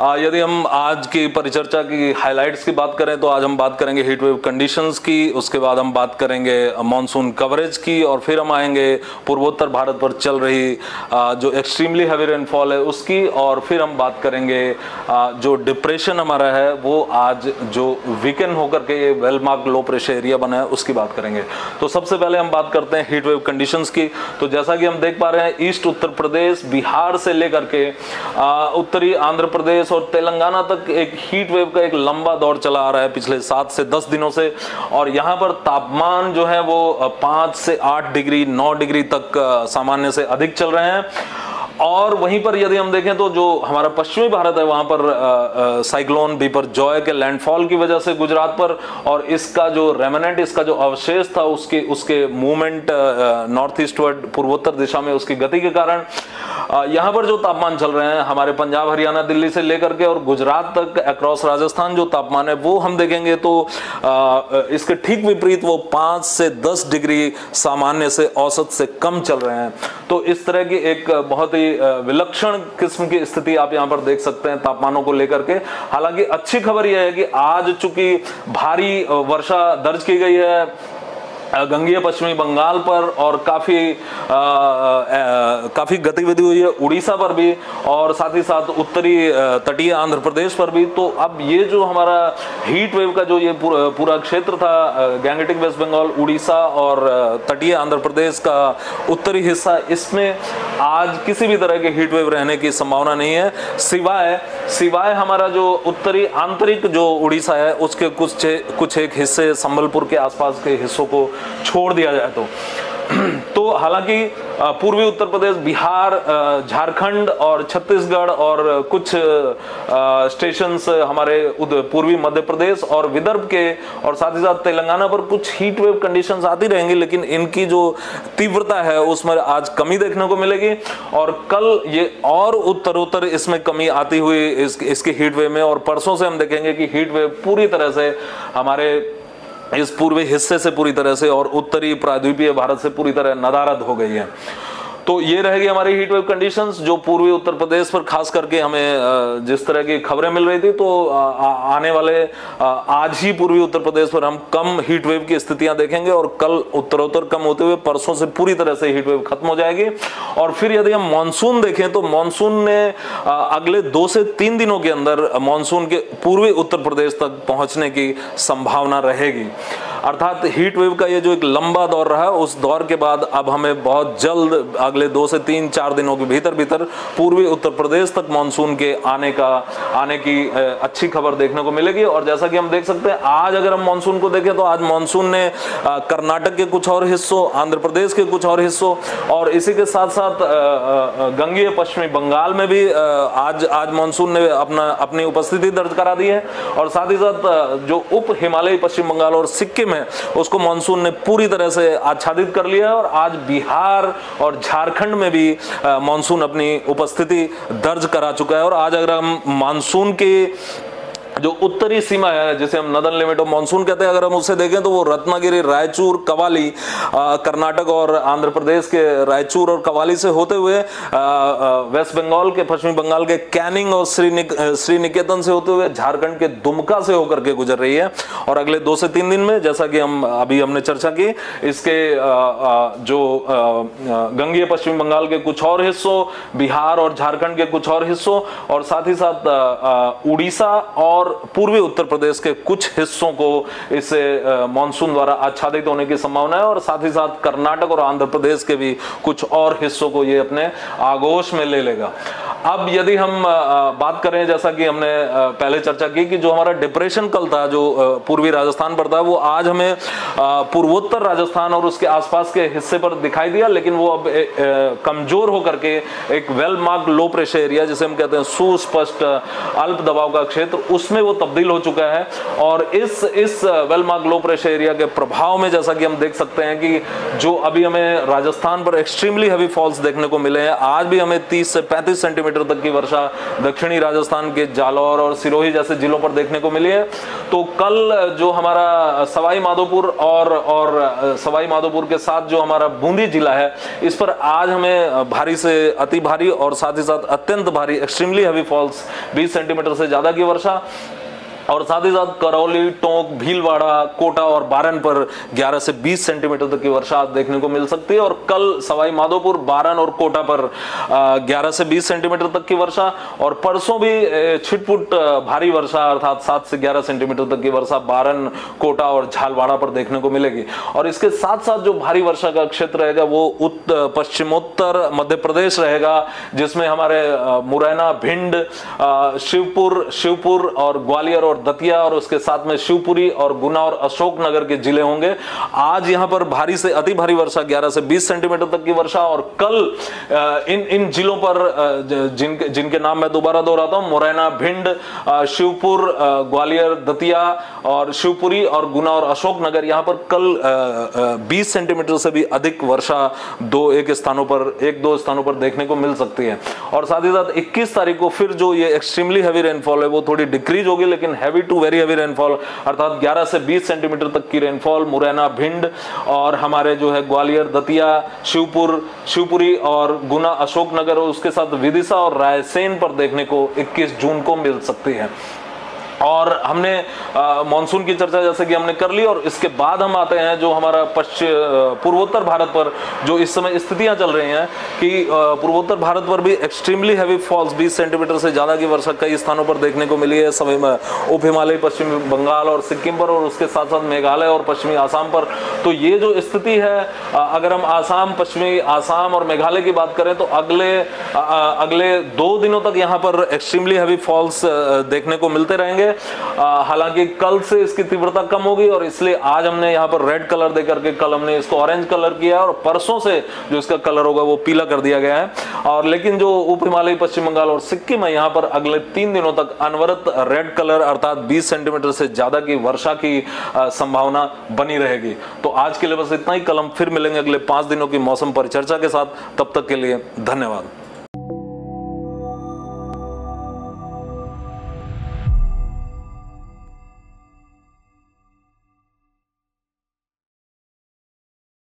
यदि हम आज की परिचर्चा की हाइलाइट्स की बात करें तो आज हम बात करेंगे हीट वेव कंडीशंस की, उसके बाद हम बात करेंगे मॉनसून कवरेज की, और फिर हम आएंगे पूर्वोत्तर भारत पर चल रही जो एक्सट्रीमली हैवी रेनफॉल है उसकी, और फिर हम बात करेंगे जो डिप्रेशन हमारा है वो आज जो वीकेंड होकर के ये well marked low pressure area बना है उसकी बात करेंगे। तो सबसे पहले हम बात करते हैं हीट वेव कंडीशंस की। तो जैसा कि हम देख पा रहे हैं, ईस्ट उत्तर प्रदेश, बिहार से लेकर के उत्तरी आंध्र प्रदेश और तेलंगाना तक एक हीट वेव का एक लंबा दौर चला आ रहा है पिछले 7 से 10 दिनों से, और यहाँ पर तापमान जो है वो 5 से 8 डिग्री 9 डिग्री तक सामान्य से अधिक चल रहे हैं। और वहीं पर यदि हम देखें तो जो हमारा पश्चिमी भारत है वहां पर साइक्लोन बिपरजॉय के लैंडफॉल की वजह से गुजरात पर, और इसका जो रेमिनेंट, इसका जो अवशेष था उसके मूवमेंट नॉर्थ ईस्टवर्ड पूर्वोत्तर दिशा में उसकी गति के कारण यहाँ पर जो तापमान चल रहे हैं हमारे पंजाब हरियाणा दिल्ली से लेकर के और गुजरात तक अक्रॉस राजस्थान जो तापमान है वो हम देखेंगे तो इसके ठीक विपरीत वो 5 से 10 डिग्री सामान्य से औसत से कम चल रहे हैं। तो इस तरह की एक बहुत ही विलक्षण किस्म की स्थिति आप यहां पर देख सकते हैं तापमानों को लेकर के। हालांकि अच्छी खबर यह है कि आज चूंकि भारी वर्षा दर्ज की गई है गंगीय पश्चिमी बंगाल पर, और काफी गतिविधि हुई है उड़ीसा पर भी, और साथ ही साथ उत्तरी तटीय आंध्र प्रदेश पर भी। तो अब ये जो हमारा हीट वेव का जो ये पूरा क्षेत्र था, गैंगेटिक वेस्ट बंगाल, उड़ीसा और तटीय आंध्र प्रदेश का उत्तरी हिस्सा, इसमें आज किसी भी तरह के हीट वेव रहने की संभावना नहीं है, सिवाय हमारा जो उत्तरी आंतरिक जो उड़ीसा है उसके कुछ एक हिस्से संबलपुर के आसपास के हिस्सों को छोड़ दिया जाए तो हालांकि पूर्वी उत्तर प्रदेश, बिहार, झारखंड और छत्तीसगढ़ और कुछ स्टेशंस हमारे पूर्वी मध्य प्रदेश और विदर्भ के, और साथ ही साथ तेलंगाना पर कुछ हीट वेव कंडीशंस आती रहेंगी, लेकिन इनकी जो तीव्रता है उसमें आज कमी देखने को मिलेगी, और कल ये और उत्तरोत्तर इसमें कमी आती हुई इसके हीट वेव में, और परसों से हम देखेंगे कि हीट वेव पूरी तरह से हमारे इस पूर्वी हिस्से से पूरी तरह से और उत्तरी प्रायद्वीपीय भारत से पूरी तरह नदारद हो गई है। तो ये रहेगी हमारी हीट वेव कंडीशंस जो पूर्वी उत्तर प्रदेश पर खास करके हमें जिस तरह की खबरें मिल रही थी, तो आने वाले आज ही पूर्वी उत्तर प्रदेश पर हम कम हीट वेव की स्थितियां देखेंगे, और कल उत्तरोत्तर कम होते हुए परसों से पूरी तरह से हीट वेव खत्म हो जाएगी। और फिर यदि हम मानसून देखें तो मानसून ने अगले 2 से 3 दिनों के अंदर मानसून के पूर्वी उत्तर प्रदेश तक पहुंचने की संभावना रहेगी। अर्थात हीट वेव का ये जो एक लंबा दौर रहा, उस दौर के बाद अब हमें बहुत जल्द अगले 2 से 3-4 दिनों के भीतर पूर्वी उत्तर प्रदेश तक मानसून के आने की अच्छी खबर देखने को मिलेगी। और जैसा कि हम देख सकते हैं, आज अगर हम मानसून को देखें तो आज मानसून ने कर्नाटक के कुछ और हिस्सों, आंध्र प्रदेश के कुछ और हिस्सों, और इसी के साथ साथ गंगीय पश्चिमी बंगाल में भी आज मानसून ने अपनी उपस्थिति दर्ज करा दी है, और साथ ही साथ जो उप हिमालयी पश्चिम बंगाल और सिक्किम है उसको मानसून ने पूरी तरह से आच्छादित कर लिया है, और आज बिहार और झारखंड में भी मानसून अपनी उपस्थिति दर्ज करा चुका है। और आज अगर हम मानसून के जो उत्तरी सीमा है, जिसे हम नदर्न लिमिट ऑफ मानसून कहते हैं, अगर हम उसे देखें तो वो रत्नागिरी, रायचूर, कवाली, कर्नाटक और आंध्र प्रदेश के रायचूर और कवाली से होते हुए वेस्ट बंगाल के, पश्चिमी बंगाल के कैनिंग और श्रीनिकेतन से होते हुए झारखंड के दुमका से होकर के गुजर रही है। और अगले 2 से 3 दिन में, जैसा कि हमने चर्चा की, इसके जो गंगीय पश्चिमी बंगाल के कुछ और हिस्सों, बिहार और झारखंड के कुछ और हिस्सों, और साथ ही साथ उड़ीसा और पूर्वी उत्तर प्रदेश के कुछ हिस्सों को इससे मानसून द्वारा आच्छादित होने की संभावना है, और साथ ही साथ कर्नाटक और आंध्र प्रदेश के भी कुछ और हिस्सों को ये अपने आगोश में ले लेगा। अब यदि हम बात करें, जैसा कि हमने पहले चर्चा की कि जो हमारा डिप्रेशन कल था जो पूर्वी राजस्थान पर था, वो आज हमें पूर्वोत्तर राजस्थान और उसके आसपास के हिस्से पर दिखाई दिया, लेकिन वो अब कमजोर होकर के एक well marked low pressure area, जिसे हम कहते हैं सुस्पष्ट अल्प दबाव का क्षेत्र, उसमें वो तब्दील हो चुका है। और इस well marked low pressure area के प्रभाव में जैसा कि हम देख सकते हैं कि जो अभी हमें राजस्थान पर एक्सट्रीमली हेवी फॉल्स देखने को मिले हैं, आज भी हमें 30 से 35 सेंटीमीटर सेंटीमीटर तक की वर्षा दक्षिणी राजस्थान के जालौर और सिरोही जैसे जिलों पर देखने को मिली है। तो कल जो हमारा सवाई माधोपुर और सवाई माधोपुर के साथ जो हमारा बूंदी जिला है, इस पर आज हमें भारी से अति भारी और साथ ही साथ अत्यंत भारी एक्सट्रीमली हेवी फॉल्स 20 सेंटीमीटर से ज्यादा की वर्षा, और साथ ही साथ करौली, टोंक, भीलवाड़ा, कोटा और बारन पर 11 से 20 सेंटीमीटर तक की वर्षा देखने को मिल सकती है। और कल सवाई माधोपुर, बारन और कोटा पर 11 से 20 सेंटीमीटर तक की वर्षा, और परसों भी छिटपुट भारी वर्षा अर्थात 7 से 11 सेंटीमीटर तक की वर्षा बारन, कोटा और झालवाड़ा पर देखने को मिलेगी। और इसके साथ साथ जो भारी वर्षा का क्षेत्र रहेगा वो पश्चिमोत्तर मध्य प्रदेश रहेगा, जिसमें हमारे मुरैना, भिंड, शिवपुर और ग्वालियर और दतिया, और उसके साथ में शिवपुरी और गुना और अशोकनगर के जिले होंगे। आज यहां पर भारी से अति भारी वर्षा 11 से 20 सेंटीमीटर तक की वर्षा, और कल इन जिलों पर जिनके नाम मैं दोबारा दोहराता हूं, मुरैना, भिंड, शिवपुर, ग्वालियर, दतिया और शिवपुरी और गुना और अशोकनगर, यहां पर कल 20 सेंटीमीटर से भी अधिक वर्षा एक दो स्थानों पर देखने को मिल सकती है। और साथ ही साथ 21 तारीख को फिर जो ये एक्सट्रीमली हैवी रेनफॉल है वो थोड़ी डिक्रीज होगी, लेकिन heavy to very heavy rainfall अर्थात 11 से 20 सेंटीमीटर तक की रेनफॉल मुरैना, भिंड और हमारे जो है ग्वालियर, दतिया, शिवपुरी और गुना, अशोकनगर और उसके साथ विदिशा और रायसेन पर देखने को 21 जून को मिल सकती है। और हमने मॉनसून की चर्चा जैसे कि हमने कर ली, और इसके बाद हम आते हैं जो हमारा पूर्वोत्तर भारत पर जो इस समय स्थितियां चल रही हैं कि पूर्वोत्तर भारत पर भी एक्सट्रीमली हैवी फॉल्स 20 सेंटीमीटर से ज्यादा की वर्षा कई स्थानों पर देखने को मिली है। सभी उप हिमालय, पश्चिमी बंगाल और सिक्किम पर, और उसके साथ साथ मेघालय और पश्चिमी आसाम पर। तो ये जो स्थिति है, अगर हम पश्चिमी आसाम और मेघालय की बात करें तो अगले 2 दिनों तक यहाँ पर एक्सट्रीमली हैवी फॉल्स देखने को मिलते रहेंगे। हालांकि कल से इसकी तीव्रता कम होगी, और इसलिए आज हमने यहाँ पर रेड कलर देकर के कल हमने इसको ऑरेंज कलर किया है, और परसों से जो इसका कलर होगा वो पीला कर दिया गया है। और लेकिन जो उप हिमालय, पश्चिम बंगाल और सिक्किम है, यहाँ पर अगले 3 दिनों तक अनवरत रेड कलर अर्थात 20 सेंटीमीटर से ज्यादा की वर्षा की संभावना बनी रहेगी। तो आज के लिए बस इतना ही। कल हम फिर मिलेंगे अगले 5 दिनों की मौसम परिचर्चा के साथ। तब तक के लिए धन्यवाद।